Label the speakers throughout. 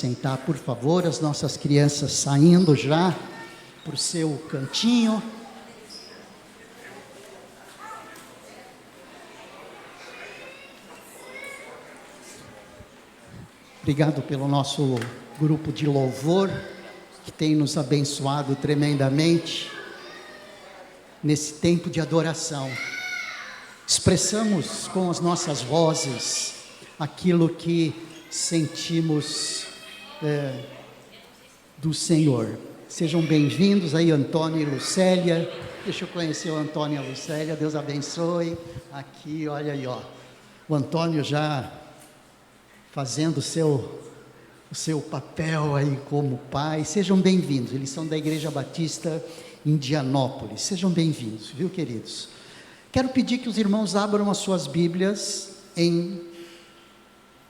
Speaker 1: Sentar, por favor, as nossas crianças saindo já para o seu cantinho. Obrigado pelo nosso grupo de louvor, que tem nos abençoado tremendamente nesse tempo de adoração. Expressamos com as nossas vozes aquilo que sentimos do Senhor. Sejam bem-vindos aí, Antônio e Lucélia. Deixa eu conhecer o Antônio e a Lucélia. Deus abençoe. Aqui, olha aí, ó. O Antônio já fazendo o seu papel aí como pai. Sejam bem-vindos. Eles são da Igreja Batista Indianópolis. Sejam bem-vindos, viu, queridos? Quero pedir que os irmãos abram as suas Bíblias em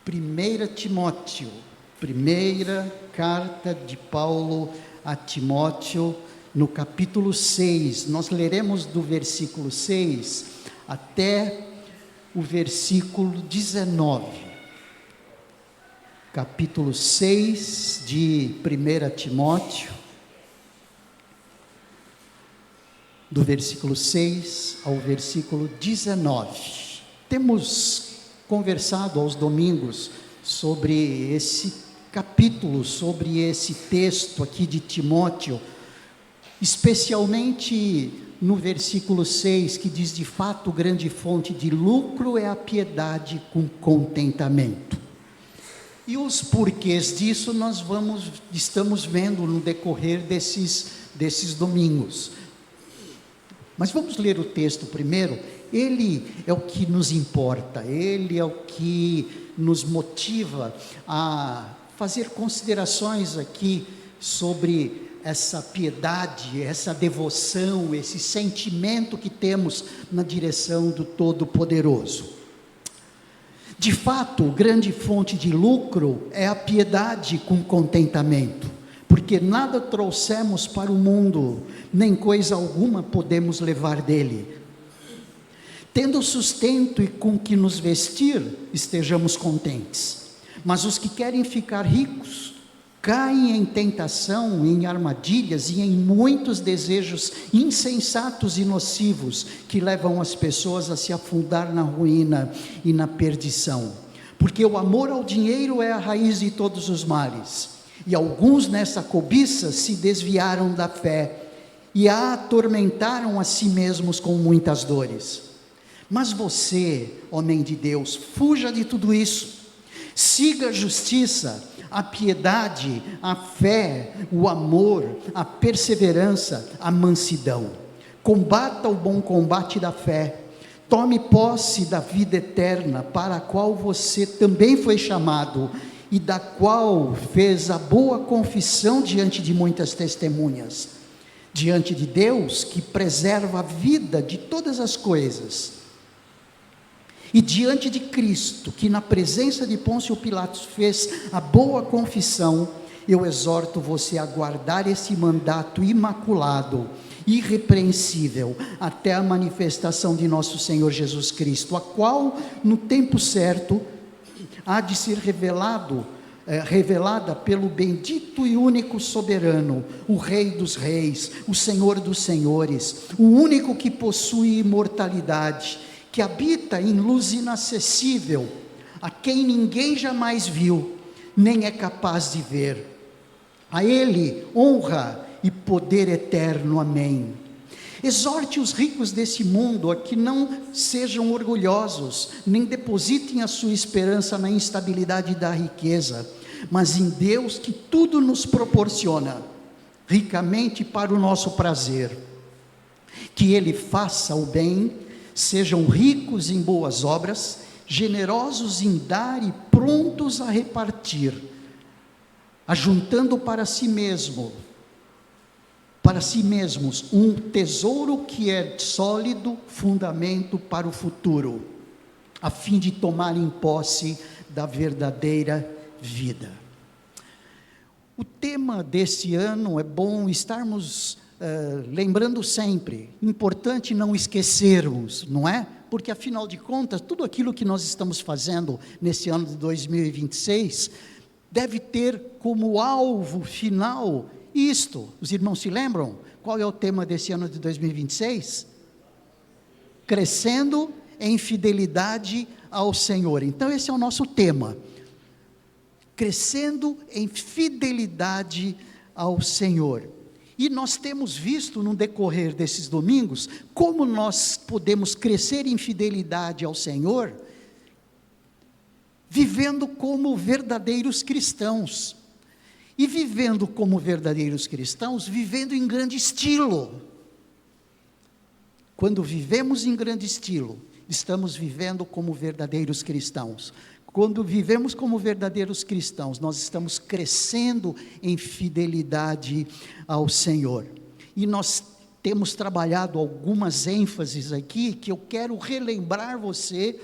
Speaker 1: 1 Timóteo. Primeira carta de Paulo a Timóteo, no capítulo 6, nós leremos do versículo 6 até o versículo 19, capítulo 6 de 1 Timóteo, do versículo 6 ao versículo 19, temos conversado aos domingos sobre esse capítulo, sobre esse texto aqui de Timóteo, especialmente no versículo 6, que diz: de fato, grande fonte de lucro é a piedade com contentamento. E os porquês disso nós estamos vendo no decorrer desses domingos. Mas vamos ler o texto primeiro. Ele é o que nos importa, ele é o que nos motiva a fazer considerações aqui sobre essa piedade, essa devoção, esse sentimento que temos na direção do Todo-Poderoso. De fato, grande fonte de lucro é a piedade com contentamento, porque nada trouxemos para o mundo, nem coisa alguma podemos levar dele. Tendo sustento e com que nos vestir, estejamos contentes. Mas os que querem ficar ricos, caem em tentação, em armadilhas e em muitos desejos insensatos e nocivos, que levam as pessoas a se afundar na ruína e na perdição. Porque o amor ao dinheiro é a raiz de todos os males. E alguns nessa cobiça se desviaram da fé e a atormentaram a si mesmos com muitas dores. Mas você, homem de Deus, fuja de tudo isso. Siga a justiça, a piedade, a fé, o amor, a perseverança, a mansidão. Combata o bom combate da fé. Tome posse da vida eterna, para a qual você também foi chamado, e da qual fez a boa confissão diante de muitas testemunhas. Diante de Deus, que preserva a vida de todas as coisas, e diante de Cristo, que na presença de Pôncio Pilatos fez a boa confissão, eu exorto você a guardar esse mandato imaculado, irrepreensível, até a manifestação de nosso Senhor Jesus Cristo, a qual, no tempo certo, há de ser revelada pelo bendito e único soberano, o Rei dos reis, o Senhor dos senhores, o único que possui imortalidade, que habita em luz inacessível, a quem ninguém jamais viu, nem é capaz de ver. A Ele honra e poder eterno. Amém. Exorte os ricos desse mundo a que não sejam orgulhosos, nem depositem a sua esperança na instabilidade da riqueza, mas em Deus, que tudo nos proporciona ricamente para o nosso prazer. Que Ele faça o bem, sejam ricos em boas obras, generosos em dar e prontos a repartir, ajuntando para si mesmos um tesouro que é sólido fundamento para o futuro, a fim de tomarem posse da verdadeira vida. O tema desse ano é bom estarmos lembrando sempre, importante não esquecermos, não é? Porque afinal de contas, tudo aquilo que nós estamos fazendo nesse ano de 2026 deve ter como alvo final isto. Os irmãos se lembram? Qual é o tema desse ano de 2026? Crescendo em fidelidade ao Senhor. Então esse é o nosso tema. Crescendo em fidelidade ao Senhor. E nós temos visto no decorrer desses domingos, como nós podemos crescer em fidelidade ao Senhor, vivendo como verdadeiros cristãos. E vivendo como verdadeiros cristãos, vivendo em grande estilo. Quando vivemos em grande estilo, estamos vivendo como verdadeiros cristãos. Quando vivemos como verdadeiros cristãos, nós estamos crescendo em fidelidade ao Senhor. E nós temos trabalhado algumas ênfases aqui, que eu quero relembrar você,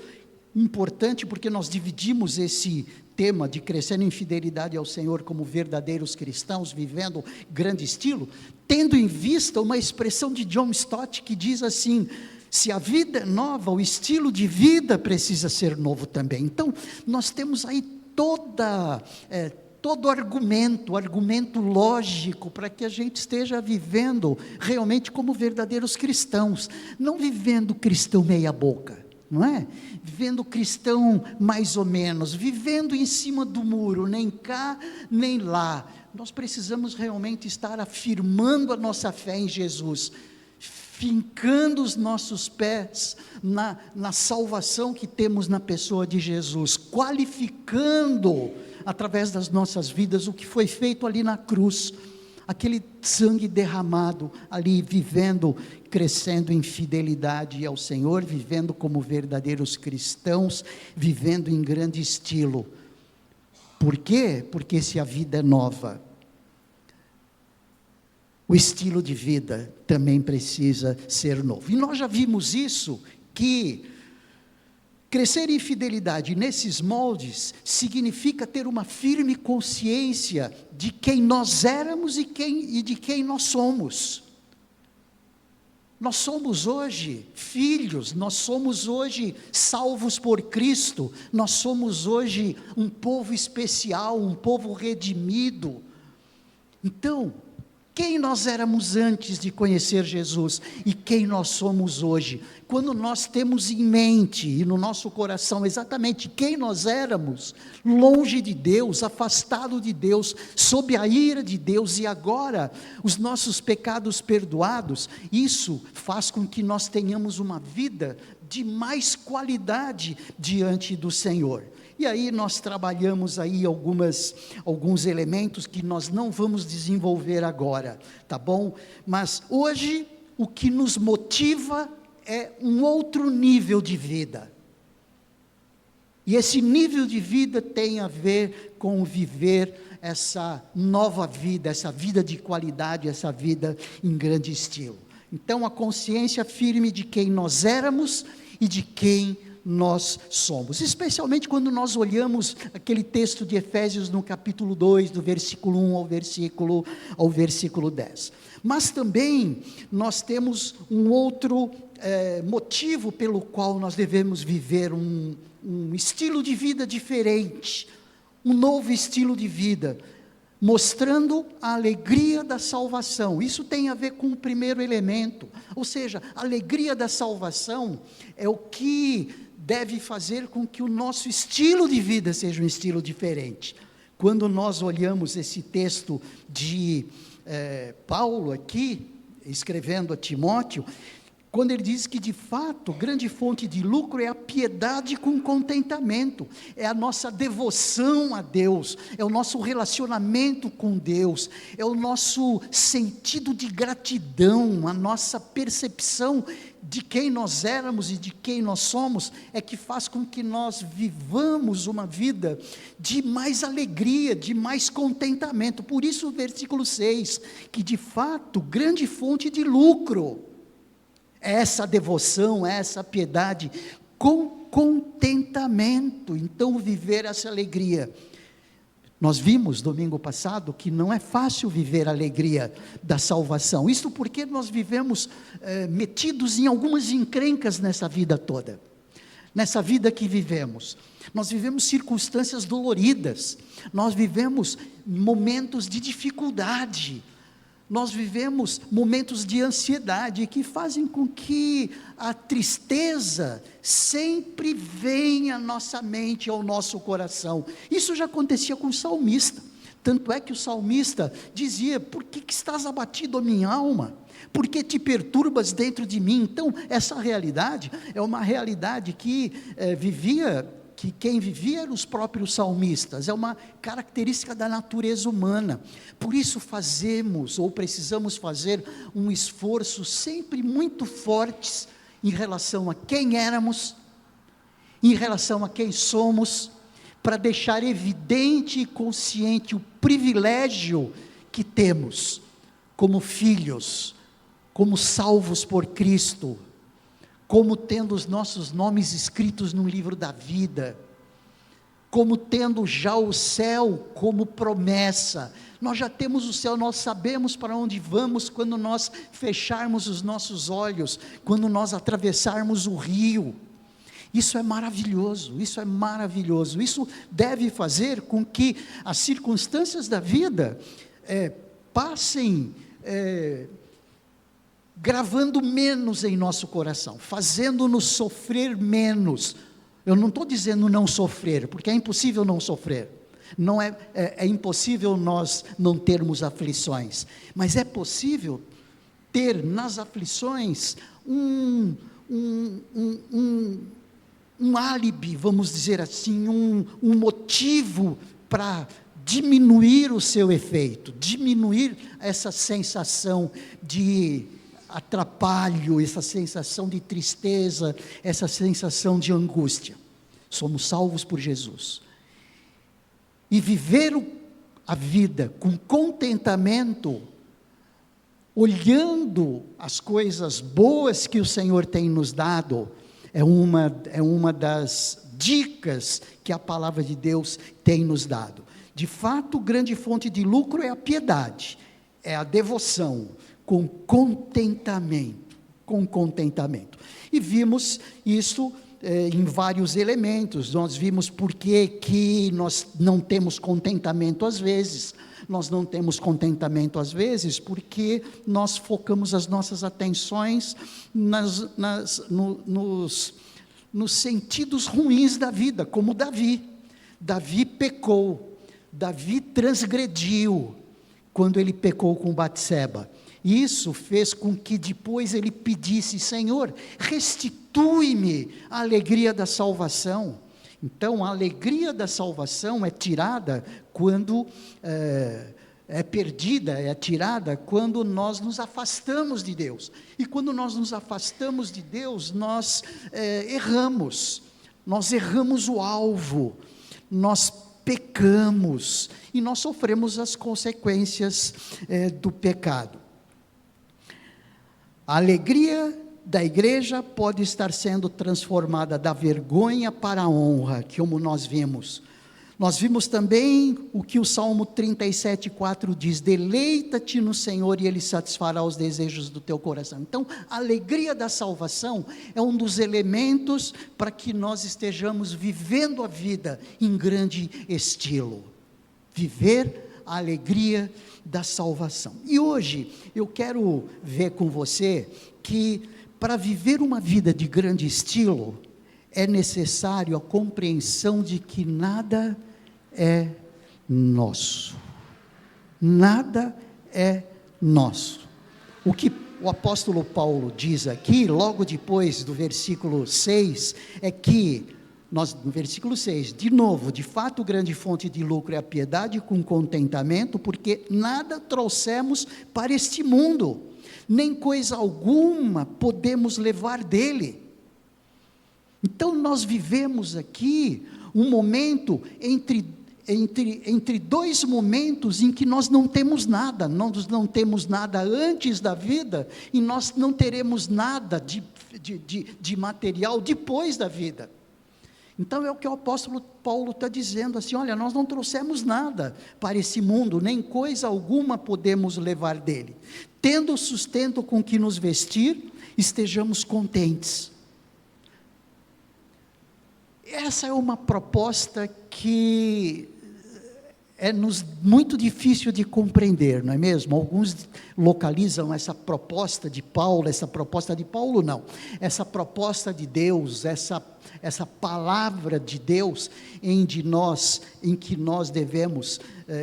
Speaker 1: importante porque nós dividimos esse tema de crescendo em fidelidade ao Senhor como verdadeiros cristãos, vivendo grande estilo, tendo em vista uma expressão de John Stott que diz assim: se a vida é nova, o estilo de vida precisa ser novo também. Então, nós temos aí todo argumento lógico para que a gente esteja vivendo realmente como verdadeiros cristãos, não vivendo cristão meia boca, não é? Vivendo cristão mais ou menos, vivendo em cima do muro, nem cá, nem lá. Nós precisamos realmente estar afirmando a nossa fé em Jesus, fincando os nossos pés na salvação que temos na pessoa de Jesus, qualificando através das nossas vidas o que foi feito ali na cruz, aquele sangue derramado ali, vivendo, crescendo em fidelidade ao Senhor, vivendo como verdadeiros cristãos, vivendo em grande estilo. Por quê? Porque se a vida é nova, o estilo de vida também precisa ser novo. E nós já vimos isso, que crescer em fidelidade nesses moldes significa ter uma firme consciência de quem nós éramos e de quem nós somos. Nós somos hoje filhos, nós somos hoje salvos por Cristo, nós somos hoje um povo especial, um povo redimido. Então, quem nós éramos antes de conhecer Jesus e quem nós somos hoje, quando nós temos em mente e no nosso coração exatamente quem nós éramos, longe de Deus, afastado de Deus, sob a ira de Deus, e agora os nossos pecados perdoados, isso faz com que nós tenhamos uma vida de mais qualidade diante do Senhor. E aí nós trabalhamos aí alguns elementos que nós não vamos desenvolver agora, tá bom? Mas hoje o que nos motiva é um outro nível de vida. E esse nível de vida tem a ver com viver essa nova vida, essa vida de qualidade, essa vida em grande estilo. Então a consciência firme de quem nós éramos e de quem nós somos, especialmente quando nós olhamos aquele texto de Efésios no capítulo 2, do versículo 1 ao versículo 10. Mas também nós temos um outro motivo pelo qual nós devemos viver um estilo de vida diferente, um novo estilo de vida, mostrando a alegria da salvação. Isso tem a ver com o primeiro elemento, ou seja, a alegria da salvação é o que deve fazer com que o nosso estilo de vida seja um estilo diferente. Quando nós olhamos esse texto de Paulo aqui, escrevendo a Timóteo, quando ele diz que de fato, grande fonte de lucro é a piedade com contentamento, é a nossa devoção a Deus, é o nosso relacionamento com Deus, é o nosso sentido de gratidão, a nossa percepção de quem nós éramos e de quem nós somos, é que faz com que nós vivamos uma vida de mais alegria, de mais contentamento. Por isso o versículo 6, que de fato, grande fonte de lucro, essa devoção, essa piedade, com contentamento. Então viver essa alegria, nós vimos domingo passado que não é fácil viver a alegria da salvação, isso porque nós vivemos metidos em algumas encrencas nessa vida toda. nessa vida que vivemos. Nós vivemos circunstâncias doloridas, nós vivemos momentos de dificuldade, nós vivemos momentos de ansiedade que fazem com que a tristeza sempre venha à nossa mente, ao nosso coração. Isso já acontecia com o salmista, tanto é que o salmista dizia: por que estás abatido, a minha alma? Por que te perturbas dentro de mim? Então, essa realidade é uma realidade que quem vivia eram os próprios salmistas, é uma característica da natureza humana. Por isso fazemos, ou precisamos fazer, um esforço sempre muito forte em relação a quem éramos, em relação a quem somos, para deixar evidente e consciente o privilégio que temos como filhos, como salvos por Cristo, como tendo os nossos nomes escritos no livro da vida, como tendo já o céu como promessa. Nós já temos o céu, nós sabemos para onde vamos quando nós fecharmos os nossos olhos, quando nós atravessarmos o rio. Isso é maravilhoso, isso é maravilhoso. Isso deve fazer com que as circunstâncias da vida passem gravando menos em nosso coração, fazendo-nos sofrer menos. Eu não estou dizendo não sofrer, porque é impossível não sofrer, é impossível nós não termos aflições, mas é possível ter nas aflições um álibi, vamos dizer assim, um motivo para diminuir o seu efeito, diminuir essa sensação de atrapalho, essa sensação de tristeza, essa sensação de angústia. Somos salvos por Jesus, e viver a vida com contentamento, olhando as coisas boas que o Senhor tem nos dado, é uma das dicas que a palavra de Deus tem nos dado. De fato, grande fonte de lucro é a piedade, é a devoção, com contentamento, e vimos isso em vários elementos. Nós vimos por que nós não temos contentamento às vezes. Nós não temos contentamento às vezes porque nós focamos as nossas atenções nos sentidos ruins da vida, como Davi pecou, Davi transgrediu, quando ele pecou com Batseba. Isso fez com que depois ele pedisse: Senhor, restitui-me a alegria da salvação. Então, a alegria da salvação é tirada quando, é perdida, é tirada quando nós nos afastamos de Deus. E quando nós nos afastamos de Deus, nós erramos o alvo, nós pecamos, e nós sofremos as consequências do pecado. A alegria da igreja pode estar sendo transformada da vergonha para a honra, como nós vimos. Nós vimos também o que o Salmo 37:4 diz: deleita-te no Senhor e Ele satisfará os desejos do teu coração. Então, a alegria da salvação é um dos elementos para que nós estejamos vivendo a vida em grande estilo. Viver a alegria da salvação. E hoje eu quero ver com você que para viver uma vida de grande estilo é necessário a compreensão de que nada é nosso. Nada é nosso. O que o apóstolo Paulo diz aqui, logo depois do versículo 6, é que no versículo 6, de novo: de fato, grande fonte de lucro é a piedade com contentamento, porque nada trouxemos para este mundo, nem coisa alguma podemos levar dele. Então, nós vivemos aqui um momento entre dois momentos em que nós não temos nada. Nós não temos nada antes da vida, e nós não teremos nada de material depois da vida. Então é o que o apóstolo Paulo está dizendo, assim: olha, nós não trouxemos nada para esse mundo, nem coisa alguma podemos levar dele. Tendo sustento com que nos vestir, estejamos contentes. Essa é uma proposta que muito difícil de compreender, não é mesmo? Alguns localizam essa proposta de Paulo não, essa proposta de Deus, essa palavra de Deus em que nós devemos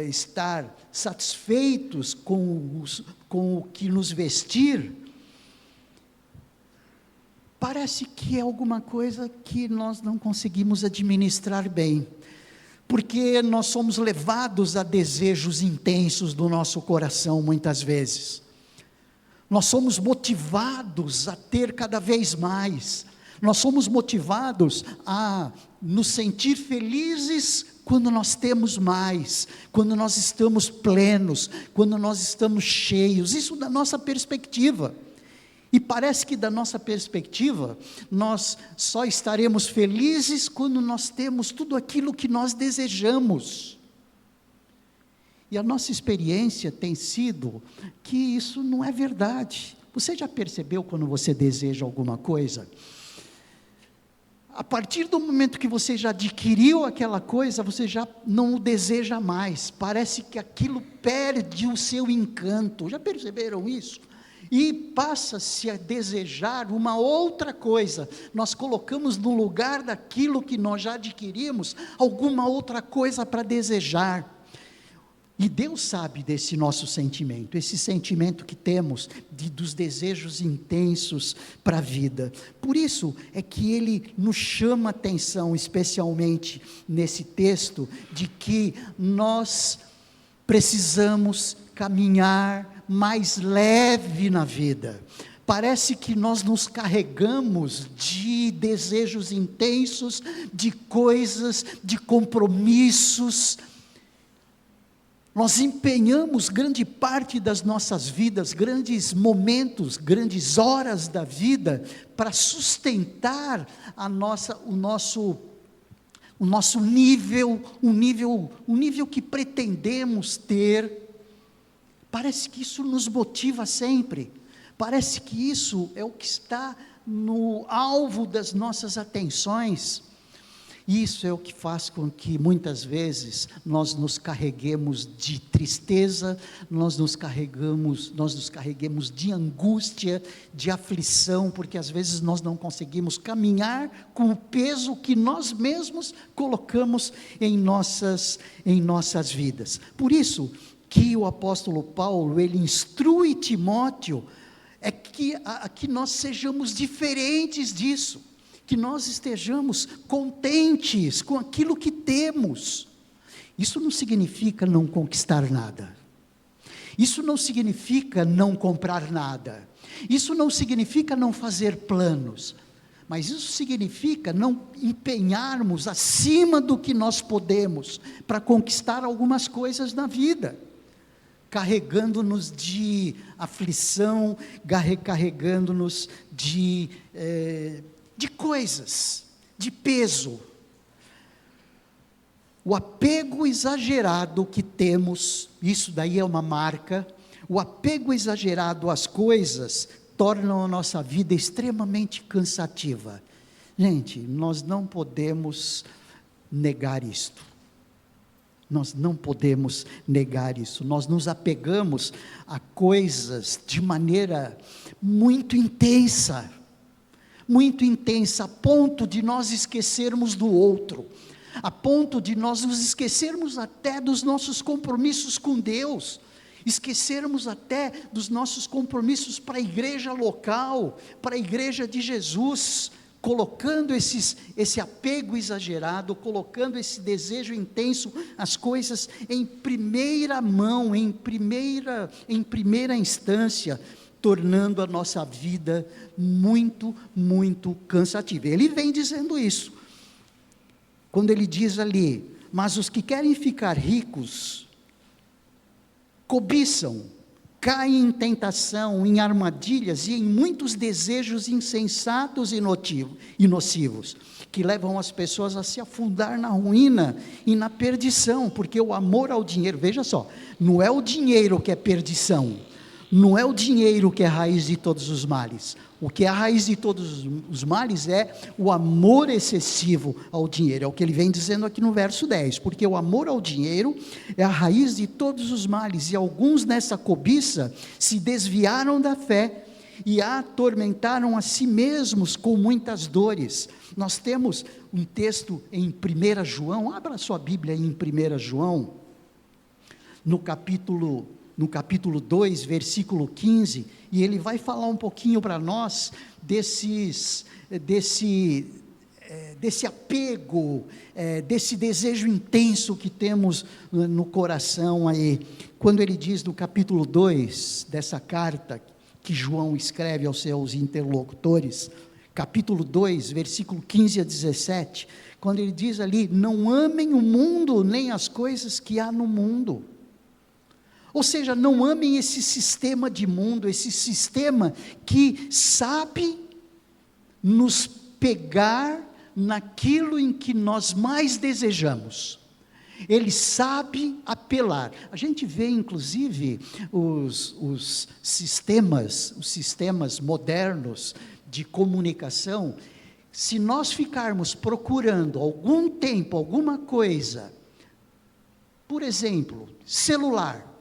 Speaker 1: estar satisfeitos com o que nos vestir. Parece que é alguma coisa que nós não conseguimos administrar bem, porque nós somos levados a desejos intensos do nosso coração muitas vezes. Nós somos motivados a ter cada vez mais. Nós somos motivados a nos sentir felizes quando nós temos mais, quando nós estamos plenos, quando nós estamos cheios. Isso da nossa perspectiva. E parece que da nossa perspectiva, nós só estaremos felizes quando nós temos tudo aquilo que nós desejamos. E a nossa experiência tem sido que isso não é verdade. Você já percebeu quando você deseja alguma coisa? A partir do momento que você já adquiriu aquela coisa, você já não o deseja mais. Parece que aquilo perde o seu encanto. Já perceberam isso? E passa-se a desejar uma outra coisa. Nós colocamos no lugar daquilo que nós já adquirimos, alguma outra coisa para desejar. E Deus sabe desse nosso sentimento, esse sentimento que temos dos desejos intensos para a vida. Por isso é que Ele nos chama a atenção, especialmente nesse texto, de que nós precisamos caminhar mais leve na vida. Parece que nós nos carregamos de desejos intensos, de coisas, de compromissos. Nós empenhamos grande parte das nossas vidas, grandes momentos, grandes horas da vida, para sustentar o nosso nível, um nível que pretendemos ter. Parece que isso nos motiva sempre, parece que isso é o que está no alvo das nossas atenções. Isso é o que faz com que muitas vezes nós nos carreguemos de tristeza, nós nos carreguemos de angústia, de aflição, porque às vezes nós não conseguimos caminhar com o peso que nós mesmos colocamos em nossas vidas. Por isso que o apóstolo Paulo, ele instrui Timóteo, que nós sejamos diferentes disso, que nós estejamos contentes com aquilo que temos. Isso não significa não conquistar nada, isso não significa não comprar nada, isso não significa não fazer planos, mas isso significa não empenharmos acima do que nós podemos, para conquistar algumas coisas na vida, carregando-nos de aflição, carregando-nos de coisas, de peso. O apego exagerado que temos, isso daí é uma marca, o apego exagerado às coisas, torna a nossa vida extremamente cansativa. Gente, nós não podemos negar isto. Nós não podemos negar isso. Nós nos apegamos a coisas de maneira muito intensa, a ponto de nós esquecermos do outro, a ponto de nós nos esquecermos até dos nossos compromissos com Deus, esquecermos até dos nossos compromissos para a igreja local, para a igreja de Jesus, colocando esse apego exagerado, colocando esse desejo intenso, as coisas em primeira mão, em primeira instância, tornando a nossa vida muito, muito cansativa. Ele vem dizendo isso, quando ele diz ali: mas os que querem ficar ricos, cobiçam, caem em tentação, em armadilhas e em muitos desejos insensatos e nocivos, que levam as pessoas a se afundar na ruína e na perdição, porque o amor ao dinheiro, veja só, não é o dinheiro que é perdição, Não é o dinheiro que é a raiz de todos os males. O que é a raiz de todos os males é o amor excessivo ao dinheiro. É o que ele vem dizendo aqui no verso 10. Porque o amor ao dinheiro é a raiz de todos os males. E alguns nessa cobiça se desviaram da fé e atormentaram a si mesmos com muitas dores. Nós temos um texto em 1 João, abra sua Bíblia em 1 João, no capítulo 2, versículo 15, e ele vai falar um pouquinho para nós desse apego, desse desejo intenso que temos no coração aí, quando ele diz no capítulo 2, dessa carta que João escreve aos seus interlocutores, capítulo 2, versículo 15 a 17, quando ele diz ali, não amem o mundo, nem as coisas que há no mundo. Ou seja, não amem esse sistema de mundo, esse sistema que sabe nos pegar naquilo em que nós mais desejamos. Ele sabe apelar. A gente vê, inclusive, os sistemas modernos de comunicação. Se nós ficarmos procurando algum tempo, alguma coisa, por exemplo, celular,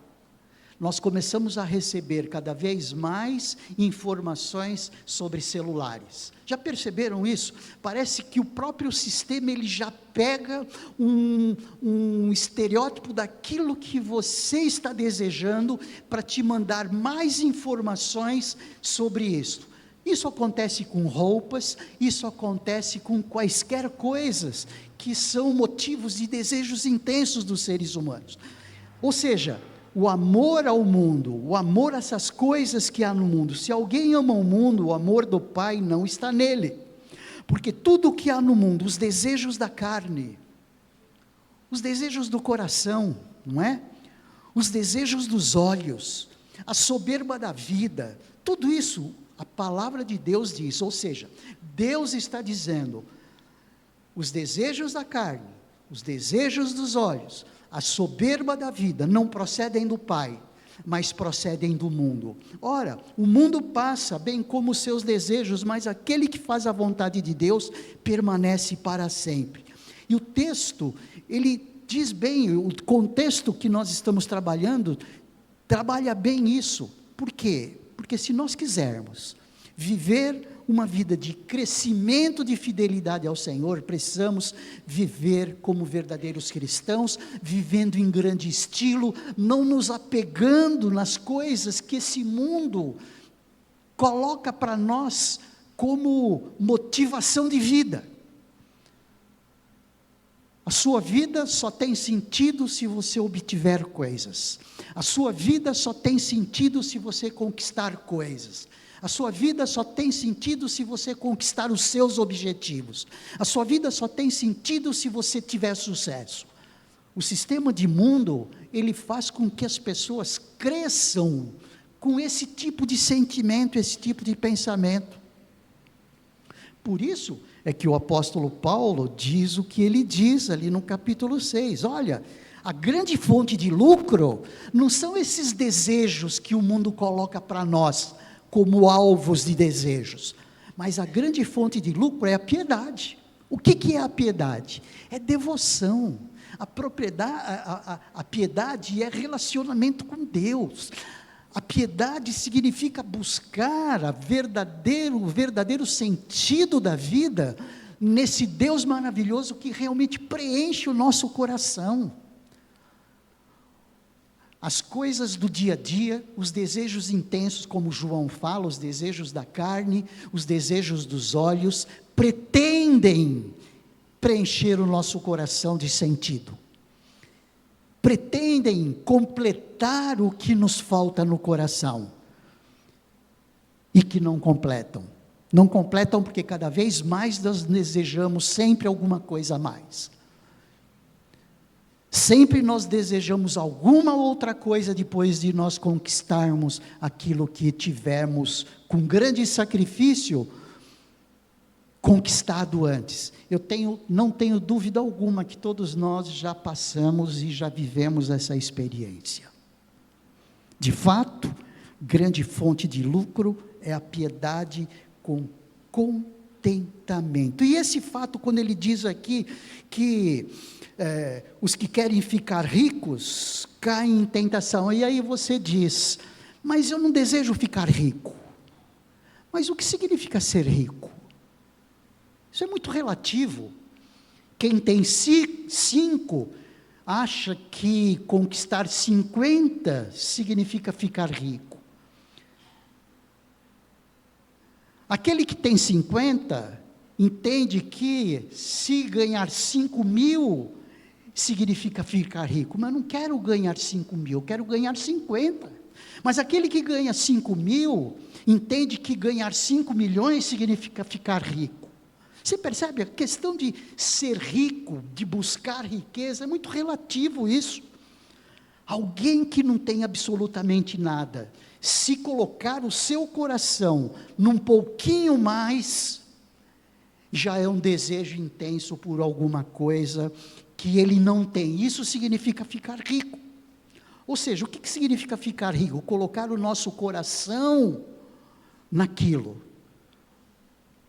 Speaker 1: nós começamos a receber cada vez mais informações sobre celulares. Já perceberam isso? Parece que o próprio sistema ele já pega um estereótipo daquilo que você está desejando para te mandar mais informações sobre isso. Isso acontece com roupas, isso acontece com quaisquer coisas que são motivos de desejos intensos dos seres humanos. Ou seja, o amor ao mundo, o amor a essas coisas que há no mundo. Se alguém ama o mundo, o amor do Pai não está nele. Porque tudo o que há no mundo, os desejos da carne, os desejos do coração, não é? Os desejos dos olhos, a soberba da vida, tudo isso, a palavra de Deus diz, ou seja, Deus está dizendo, os desejos da carne, os desejos dos olhos, a soberba da vida não procedem do Pai, mas procedem do mundo. Ora, o mundo passa, bem como os seus desejos, mas aquele que faz a vontade de Deus, permanece para sempre. E o texto, ele diz bem, o contexto que nós estamos trabalhando, trabalha bem isso. Por quê? Porque se nós quisermos viver uma vida de crescimento de fidelidade ao Senhor, precisamos viver como verdadeiros cristãos, vivendo em grande estilo, não nos apegando nas coisas que esse mundo coloca para nós como motivação de vida. A sua vida só tem sentido se você obtiver coisas. A sua vida só tem sentido se você conquistar coisas. A sua vida só tem sentido se você conquistar os seus objetivos. A sua vida só tem sentido se você tiver sucesso. O sistema de mundo, ele faz com que as pessoas cresçam com esse tipo de sentimento, esse tipo de pensamento. Por isso é que o apóstolo Paulo diz o que ele diz ali no capítulo 6. Olha, a grande fonte de lucro não são esses desejos que o mundo coloca para nós, como alvos de desejos, mas a grande fonte de lucro é a piedade. O que é a piedade? É devoção. A piedade é relacionamento com Deus. A piedade significa buscar o verdadeiro sentido da vida nesse Deus maravilhoso que realmente preenche o nosso coração. As coisas do dia a dia, os desejos intensos, como João fala, os desejos da carne, os desejos dos olhos, pretendem preencher o nosso coração de sentido. Pretendem completar o que nos falta no coração. E que não completam. Não completam porque cada vez mais nós desejamos sempre alguma coisa a mais. Sempre nós desejamos alguma outra coisa depois de nós conquistarmos aquilo que tivemos com grande sacrifício conquistado antes. Não tenho dúvida alguma que todos nós já passamos e já vivemos essa experiência. De fato, grande fonte de lucro é a piedade com contentamento. E esse fato, quando ele diz aqui que os que querem ficar ricos caem em tentação, e aí você diz, mas eu não desejo ficar rico. Mas o que significa ser rico? Isso é muito relativo. Quem tem 5 acha que conquistar 50 significa ficar rico. Aquele que tem 50 entende que se ganhar 5.000 significa ficar rico. Mas eu não quero ganhar 5.000, eu quero ganhar 50. Mas aquele que ganha 5.000 entende que ganhar 5 milhões significa ficar rico. Você percebe? A questão de ser rico, de buscar riqueza, é muito relativo isso. Alguém que não tem absolutamente nada, se colocar o seu coração num pouquinho mais, já é um desejo intenso por alguma coisa que ele não tem. Isso significa ficar rico. Ou seja, o que significa ficar rico? Colocar o nosso coração naquilo.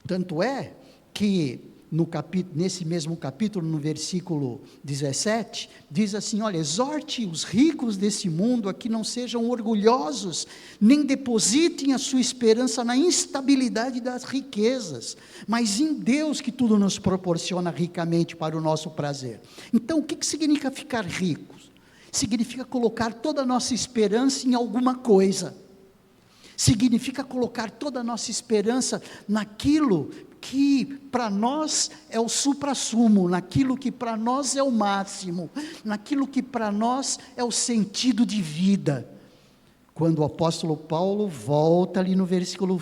Speaker 1: Tanto é que nesse mesmo capítulo, no versículo 17, diz assim, olha, exorte os ricos desse mundo a que não sejam orgulhosos, nem depositem a sua esperança na instabilidade das riquezas, mas em Deus que tudo nos proporciona ricamente para o nosso prazer. Então, o que significa ficar rico? Significa colocar toda a nossa esperança em alguma coisa. Significa colocar toda a nossa esperança naquilo que para nós é o suprassumo, naquilo que para nós é o máximo, naquilo que para nós é o sentido de vida. Quando o apóstolo Paulo volta ali no versículo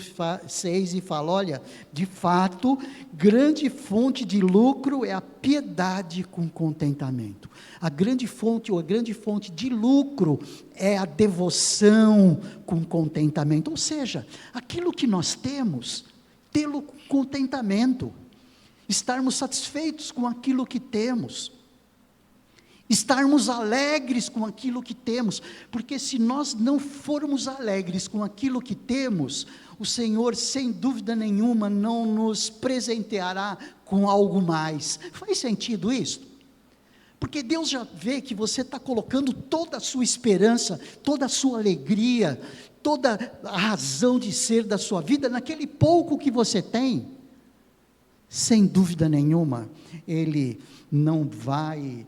Speaker 1: 6 e fala, olha, de fato, grande fonte de lucro é a piedade com contentamento. A grande fonte de lucro é a devoção com contentamento. Ou seja, aquilo que nós temos, tê-lo com contentamento, estarmos satisfeitos com aquilo que temos, estarmos alegres com aquilo que temos, porque se nós não formos alegres com aquilo que temos, o Senhor, sem dúvida nenhuma, não nos presenteará com algo mais. Faz sentido isso? Porque Deus já vê que você está colocando toda a sua esperança, toda a sua alegria, toda a razão de ser da sua vida naquele pouco que você tem. Sem dúvida nenhuma, Ele não vai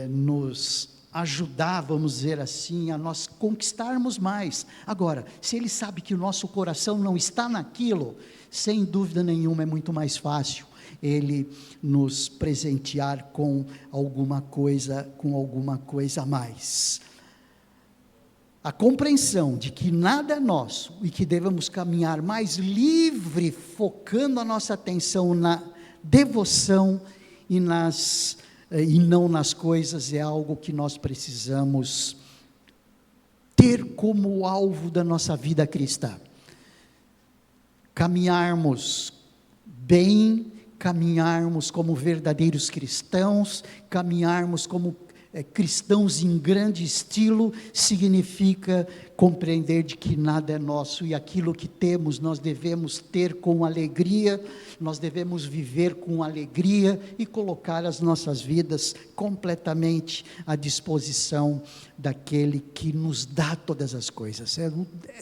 Speaker 1: nos ajudar, vamos dizer assim, a nós conquistarmos mais. Agora, se Ele sabe que o nosso coração não está naquilo, sem dúvida nenhuma é muito mais fácil Ele nos presentear com alguma coisa a mais. A compreensão de que nada é nosso e que devemos caminhar mais livre, focando a nossa atenção na devoção e não nas coisas, é algo que nós precisamos ter como alvo da nossa vida cristã. Caminharmos bem, caminharmos como verdadeiros cristãos, caminharmos como cristãos em grande estilo, significa compreender de que nada é nosso, e aquilo que temos nós devemos ter com alegria, nós devemos viver com alegria, e colocar as nossas vidas completamente à disposição daquele que nos dá todas as coisas,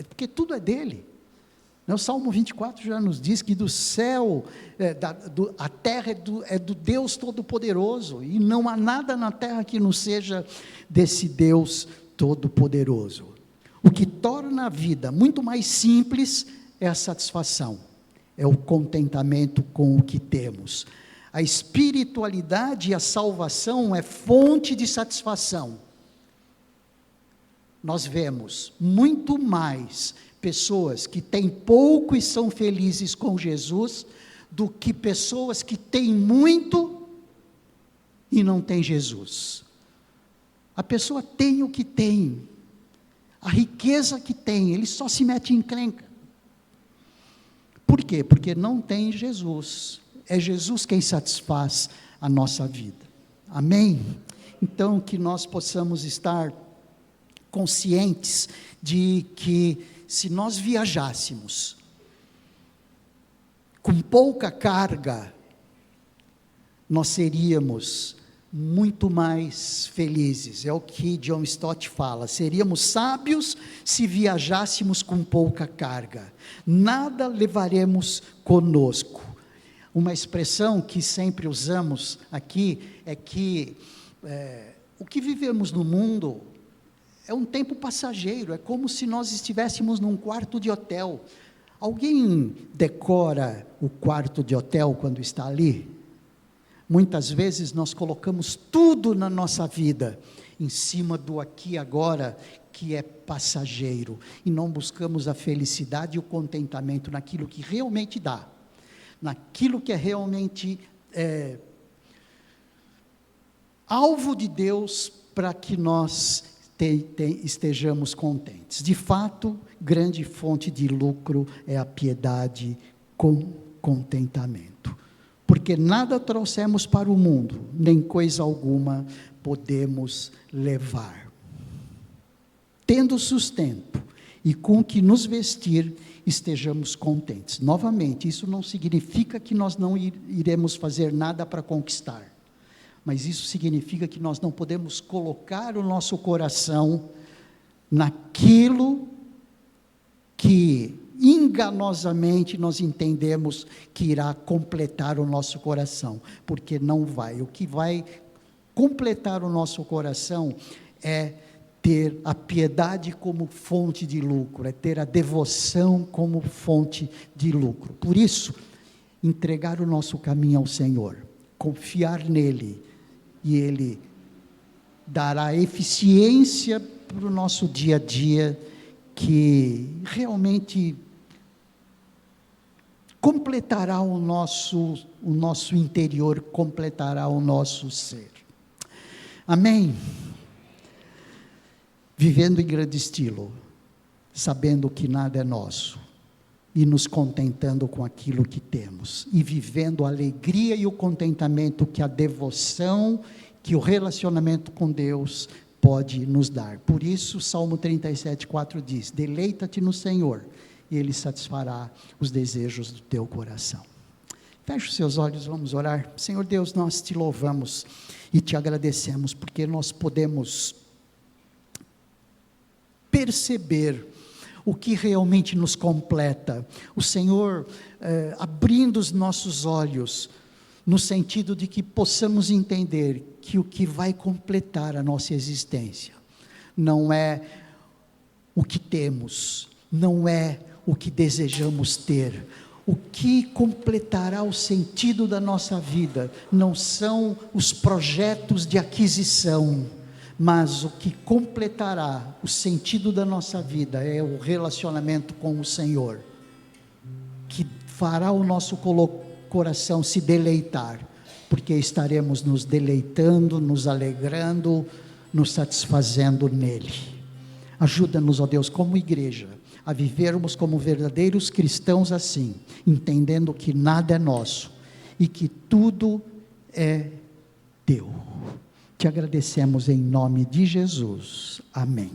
Speaker 1: porque tudo é dele. O Salmo 24 já nos diz que do céu, a terra é do Deus Todo-Poderoso, e não há nada na terra que não seja desse Deus Todo-Poderoso. O que torna a vida muito mais simples é a satisfação, é o contentamento com o que temos. A espiritualidade e a salvação é fonte de satisfação. Nós vemos muito mais pessoas que têm pouco e são felizes com Jesus, do que pessoas que têm muito e não têm Jesus. A pessoa tem o que tem, a riqueza que tem, ele só se mete em encrenca. Por quê? Porque não tem Jesus. É Jesus quem satisfaz a nossa vida. Amém? Então, que nós possamos estar conscientes de que se nós viajássemos com pouca carga, nós seríamos muito mais felizes. É o que John Stott fala: seríamos sábios se viajássemos com pouca carga, nada levaremos conosco. Uma expressão que sempre usamos aqui é que o que vivemos no mundo é um tempo passageiro, é como se nós estivéssemos num quarto de hotel. Alguém decora o quarto de hotel quando está ali? Muitas vezes nós colocamos tudo na nossa vida em cima do aqui e agora, que é passageiro, e não buscamos a felicidade e o contentamento naquilo que realmente dá, naquilo que é realmente alvo de Deus, para que nós estejamos contentes. De fato, grande fonte de lucro é a piedade com contentamento. Porque nada trouxemos para o mundo, nem coisa alguma podemos levar. Tendo sustento e com o que nos vestir, estejamos contentes. Novamente, isso não significa que nós não iremos fazer nada para conquistar, mas isso significa que nós não podemos colocar o nosso coração naquilo que enganosamente nós entendemos que irá completar o nosso coração, porque não vai. O que vai completar o nosso coração é ter a piedade como fonte de lucro, é ter a devoção como fonte de lucro. Por isso, entregar o nosso caminho ao Senhor, confiar nele, e Ele dará eficiência para o nosso dia a dia, que realmente completará o nosso interior, completará o nosso ser. Amém? Vivendo em grande estilo, sabendo que nada é nosso, e nos contentando com aquilo que temos, e vivendo a alegria e o contentamento que a devoção, que o relacionamento com Deus pode nos dar. Por isso, Salmo 37:4 diz: deleita-te no Senhor, e Ele satisfará os desejos do teu coração. Feche os seus olhos, vamos orar. Senhor Deus, nós te louvamos e te agradecemos, porque nós podemos perceber o que realmente nos completa. O Senhor abrindo os nossos olhos, no sentido de que possamos entender que o que vai completar a nossa existência não é o que temos, não é o que desejamos ter. O que completará o sentido da nossa vida não são os projetos de aquisição, mas o que completará o sentido da nossa vida é o relacionamento com o Senhor, que fará o nosso coração se deleitar, porque estaremos nos deleitando, nos alegrando, nos satisfazendo nele. Ajuda-nos, ó Deus, como igreja, a vivermos como verdadeiros cristãos assim, entendendo que nada é nosso e que tudo é teu. Te agradecemos em nome de Jesus. Amém.